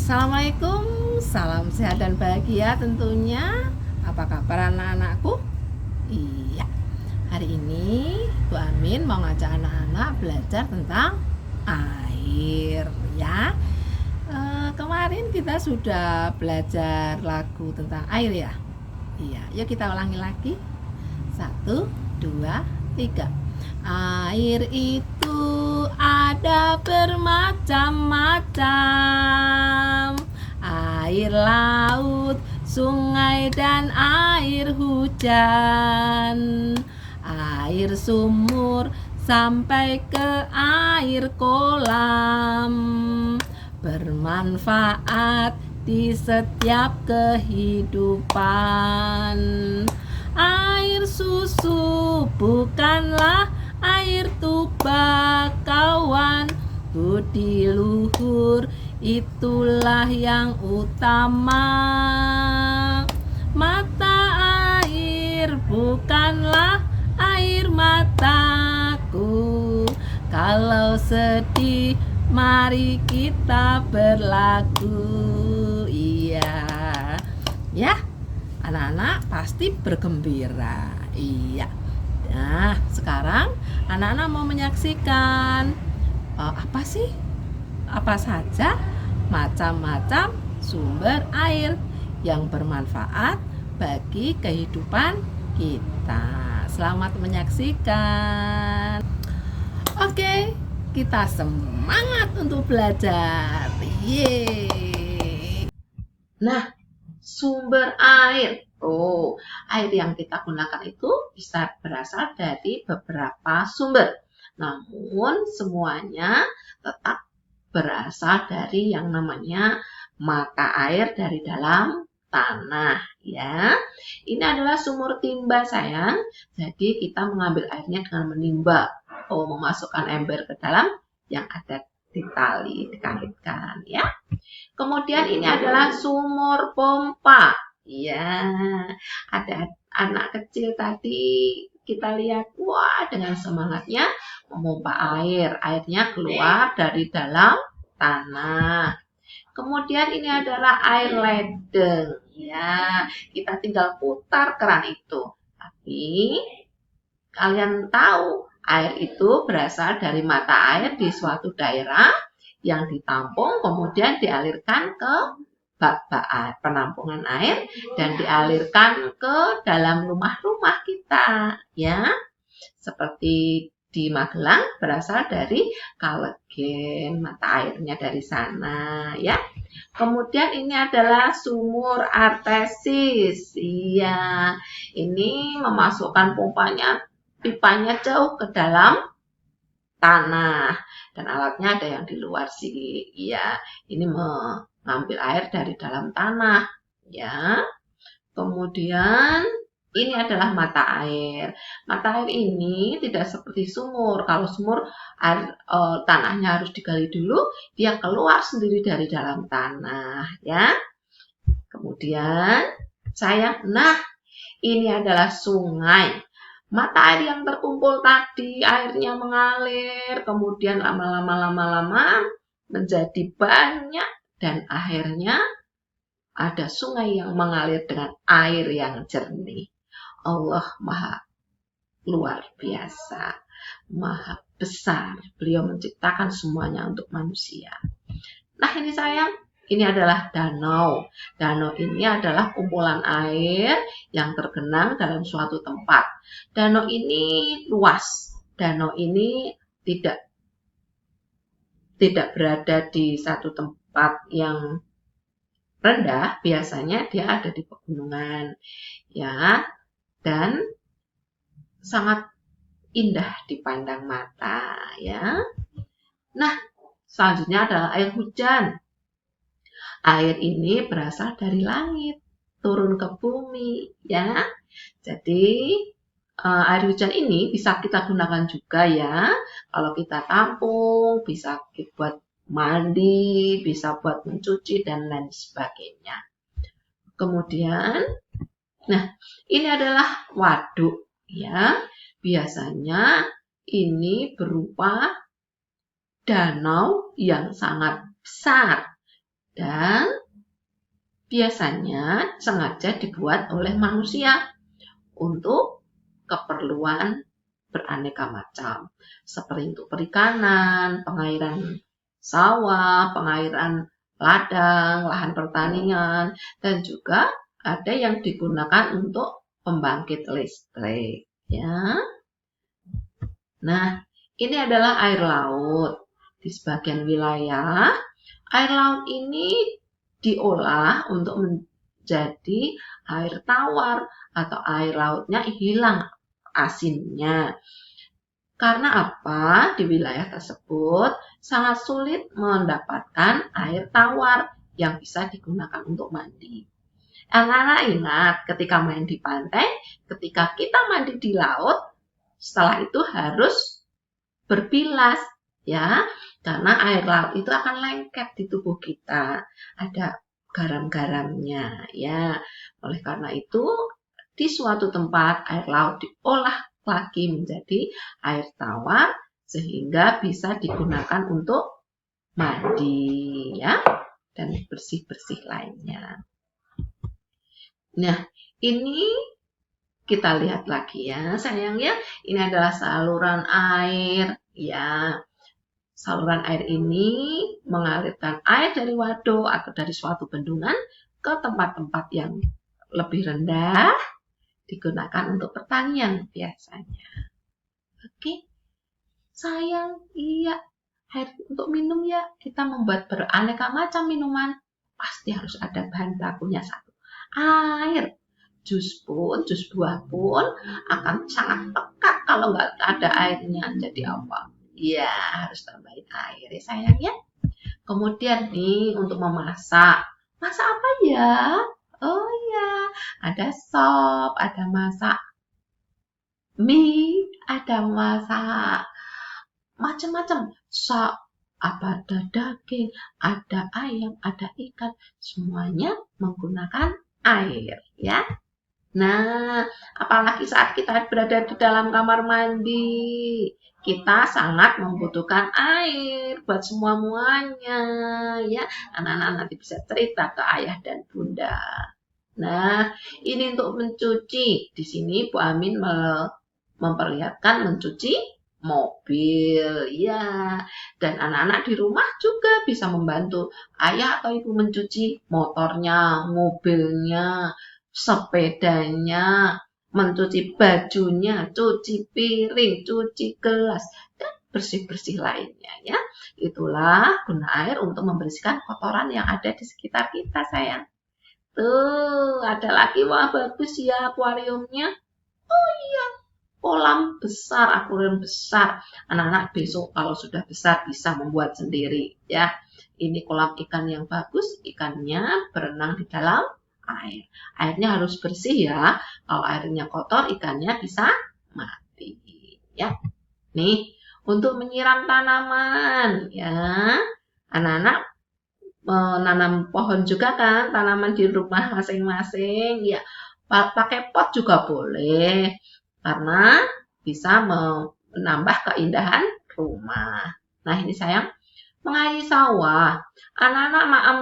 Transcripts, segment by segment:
Assalamualaikum, salam sehat dan bahagia tentunya. Apa kabar anak-anakku? Iya, hari ini Bu Amin mau ngajak anak-anak belajar tentang air ya. Kemarin kita sudah belajar lagu tentang air ya. Iya, yuk kita ulangi lagi. 1, 2, 3. Air itu ada bermacam-macam. Air laut, sungai dan air hujan. Air sumur sampai ke air kolam. Bermanfaat di setiap kehidupan. Air susu bukanlah air tuba kawan. Budi luhur itulah yang utama. Mata air bukanlah air mataku. Kalau sedih mari kita berlagu. Iya ya, anak-anak pasti bergembira. Iya. Nah, sekarang anak-anak mau menyaksikan apa saja macam-macam sumber air yang bermanfaat bagi kehidupan kita. Selamat menyaksikan. Oke, kita semangat untuk belajar. Yeay. Nah, sumber air. Air yang kita gunakan itu bisa berasal dari beberapa sumber. Namun semuanya tetap berasal dari yang namanya mata air dari dalam tanah ya. Ini adalah sumur timba sayang. Jadi kita mengambil airnya dengan menimba. Memasukkan ember ke dalam yang ada di tali dikaitkan ya. Kemudian ini adalah sumur pompa. Ya, ada anak kecil tadi kita lihat, wah dengan semangatnya memompa air. Airnya keluar dari dalam tanah. Kemudian ini adalah air ledeng. Ya, kita tinggal putar keran itu. Tapi kalian tahu, air itu berasal dari mata air di suatu daerah yang ditampung kemudian dialirkan ke bak-bak penampungan air dan dialirkan ke dalam rumah-rumah kita ya. Seperti di Magelang berasal dari Kalegen, mata airnya dari sana ya. Kemudian ini adalah sumur artesis. Iya, ini memasukkan pipanya jauh ke dalam tanah dan alatnya ada yang di luar sih. Iya, ini mengambil air dari dalam tanah ya. Kemudian ini adalah mata air. Mata air ini tidak seperti sumur. Kalau sumur air, tanahnya harus digali dulu, dia keluar sendiri dari dalam tanah ya. Kemudian ini adalah sungai. Mata air yang terkumpul tadi, airnya mengalir, kemudian lama-lama menjadi banyak dan akhirnya ada sungai yang mengalir dengan air yang jernih. Allah Maha luar biasa, Maha besar. Beliau menciptakan semuanya untuk manusia. Nah ini sayang, ini adalah danau. Danau ini adalah kumpulan air yang tergenang dalam suatu tempat. Danau ini luas. Danau ini tidak berada di satu tempat yang rendah, biasanya dia ada di pegunungan ya, dan sangat indah dipandang mata ya. Nah, selanjutnya adalah air hujan. Air ini berasal dari langit, turun ke bumi ya. Jadi air hujan ini bisa kita gunakan juga ya. Kalau kita tampung, bisa buat mandi, bisa buat mencuci dan lain sebagainya. Kemudian, ini adalah waduk ya. Biasanya ini berupa danau yang sangat besar Dan biasanya sengaja dibuat oleh manusia untuk keperluan beraneka macam, seperti untuk perikanan, pengairan sawah, pengairan ladang, lahan pertanian, dan juga ada yang digunakan untuk pembangkit listrik, ya. Nah, ini adalah air laut. Di sebagian wilayah, air laut ini diolah untuk menjadi air tawar atau air lautnya hilang asinnya. Karena apa? Di wilayah tersebut sangat sulit mendapatkan air tawar yang bisa digunakan untuk mandi. Anak-anak ingat ketika main di pantai, ketika kita mandi di laut, setelah itu harus berbilas, ya, karena air laut itu akan lengket di tubuh kita, ada garam-garamnya, ya. Oleh karena itu, di suatu tempat air laut diolah lagi menjadi air tawar sehingga bisa digunakan untuk mandi, ya, dan bersih-bersih lainnya. Nah, ini kita lihat lagi ya, sayang ya. Ini adalah saluran air, ya. Saluran air ini mengalirkan air dari waduk atau dari suatu bendungan ke tempat-tempat yang lebih rendah, digunakan untuk pertanian biasanya. Oke, sayang, iya. Air untuk minum ya, kita membuat beraneka macam minuman. Pasti harus ada bahan bakunya satu. Air. Jus buah pun akan sangat pekat kalau nggak ada airnya. Jadi apa? Ya, harus tambahin air ya sayang ya. Kemudian nih untuk memasak. Masak apa ya? Oh ya, ada sop, ada masak mie, ada masak macam-macam. Sop, ada daging, ada ayam, ada ikan. Semuanya menggunakan air ya. Nah, apalagi saat kita berada di dalam kamar mandi, kita sangat membutuhkan air buat semua-muanya, ya. Anak-anak nanti bisa cerita ke ayah dan bunda. Nah, ini untuk mencuci. Di sini Bu Amin memperlihatkan mencuci mobil, ya. Dan anak-anak di rumah juga bisa membantu ayah atau ibu mencuci motornya, mobilnya, sepedanya, mencuci bajunya, cuci piring, cuci gelas, dan bersih-bersih lainnya ya. Itulah guna air untuk membersihkan kotoran yang ada di sekitar kita, sayang. Tuh, ada lagi, wah bagus ya akuariumnya. Oh iya, kolam besar, akuarium besar. Anak-anak besok kalau sudah besar bisa membuat sendiri ya. Ini kolam ikan yang bagus, ikannya berenang di dalam air. Airnya harus bersih ya. Kalau airnya kotor, ikannya bisa mati. Ya. Nih, untuk menyiram tanaman ya. Anak-anak menanam pohon juga kan, tanaman di rumah masing-masing. Ya, pakai pot juga boleh. Karena bisa menambah keindahan rumah. Nah, ini sayang, mengairi sawah. Anak-anak makan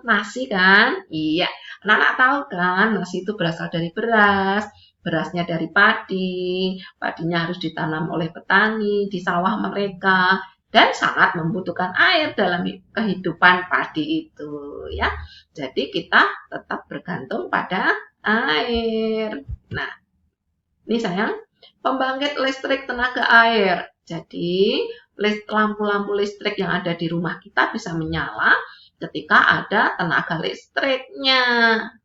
nasi kan? Iya, anak-anak tahu kan nasi itu berasal dari beras, berasnya dari padi, padinya harus ditanam oleh petani di sawah mereka dan sangat membutuhkan air dalam kehidupan padi itu ya. Jadi kita tetap bergantung pada air. Nah, ini sayang, pembangkit listrik tenaga air. Jadi lampu-lampu listrik yang ada di rumah kita bisa menyala ketika ada tenaga listriknya,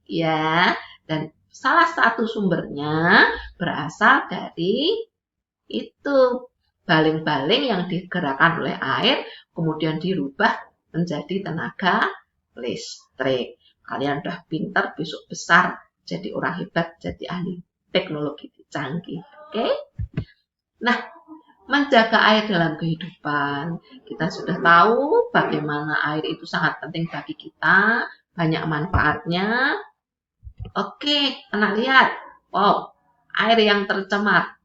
ya. Dan salah satu sumbernya berasal dari itu baling-baling yang digerakkan oleh air, kemudian dirubah menjadi tenaga listrik. Kalian udah pintar, besok besar, jadi orang hebat, jadi ahli teknologi canggih. Oke? Nah, menjaga air dalam kehidupan. Kita sudah tahu bagaimana air itu sangat penting bagi kita, banyak manfaatnya. Oke, anak lihat. Wow, air yang tercemar.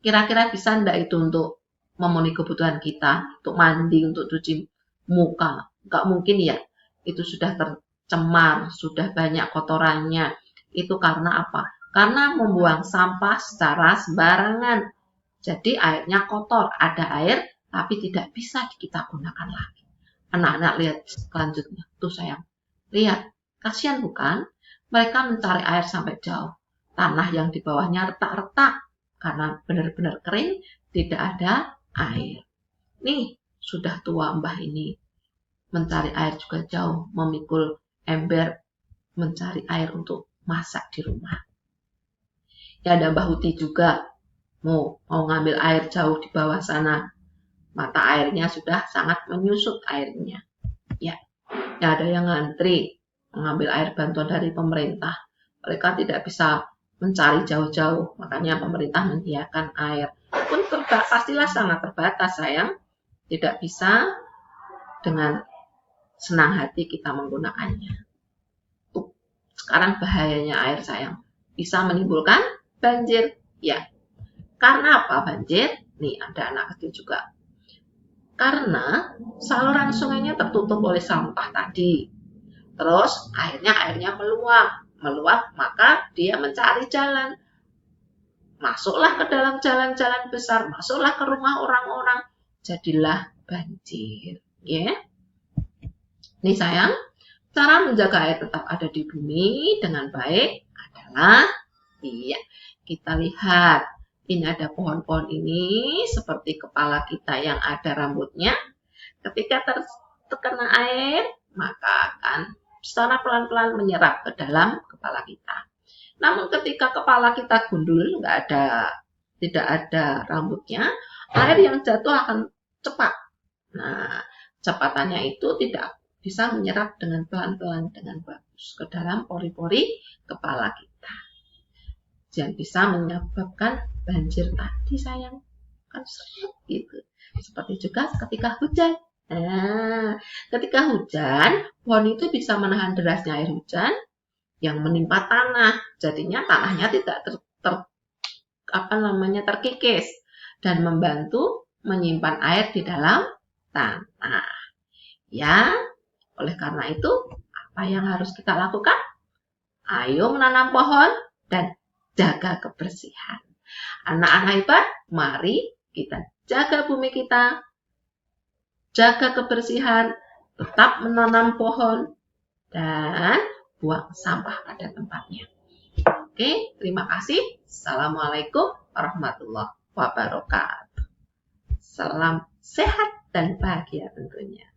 Kira-kira bisa enggak itu untuk memenuhi kebutuhan kita, untuk mandi, untuk cuci muka? Enggak mungkin ya. itu sudah tercemar, sudah banyak kotorannya. Itu karena apa? Karena membuang sampah secara sembarangan. Jadi airnya kotor, ada air tapi tidak bisa kita gunakan lagi. Anak-anak lihat selanjutnya. Tuh sayang, lihat. Kasihan bukan? Mereka mencari air sampai jauh. Tanah yang di bawahnya retak-retak karena benar-benar kering, tidak ada air. Nih, sudah tua mbah ini. Mencari air juga jauh, memikul ember mencari air untuk masak di rumah. Ya ada Mbah Huti juga mau ngambil air jauh di bawah sana. Mata airnya sudah sangat menyusut airnya. Ya ada yang ngantri mengambil air bantuan dari pemerintah. Mereka tidak bisa mencari jauh-jauh, makanya pemerintah menyediakan air. Pun pastilah sangat terbatas sayang. Tidak bisa dengan senang hati kita menggunakannya. Sekarang bahayanya air sayang. Bisa menimbulkan banjir. Ya. Karena apa banjir? Nih ada anak kecil juga. Karena saluran sungainya tertutup oleh sampah tadi. Terus airnya meluap, maka dia mencari jalan. Masuklah ke dalam jalan-jalan besar, masuklah ke rumah orang-orang, jadilah banjir. Ya. Nih sayang, cara menjaga air tetap ada di bumi dengan baik adalah, kita lihat. Ini ada pohon-pohon ini seperti kepala kita yang ada rambutnya. Ketika terkena air, maka akan secara pelan-pelan menyerap ke dalam kepala kita. Namun ketika kepala kita gundul, tidak ada rambutnya, air yang jatuh akan cepat. Nah, kecepatannya itu tidak bisa menyerap dengan pelan-pelan dengan bagus ke dalam pori-pori kepala kita. Yang bisa menyebabkan banjir tadi sayang. Kan seret gitu. Seperti juga ketika hujan. Nah, ketika hujan, pohon itu bisa menahan derasnya air hujan yang menimpa tanah. Jadinya tanahnya tidak terkikis dan membantu menyimpan air di dalam tanah. Ya, oleh karena itu, apa yang harus kita lakukan? Ayo menanam pohon dan jaga kebersihan. Anak-anak hebat, mari kita jaga bumi kita, jaga kebersihan, tetap menanam pohon, dan buang sampah pada tempatnya. Oke, terima kasih. Assalamualaikum warahmatullahi wabarakatuh. Salam sehat dan bahagia tentunya.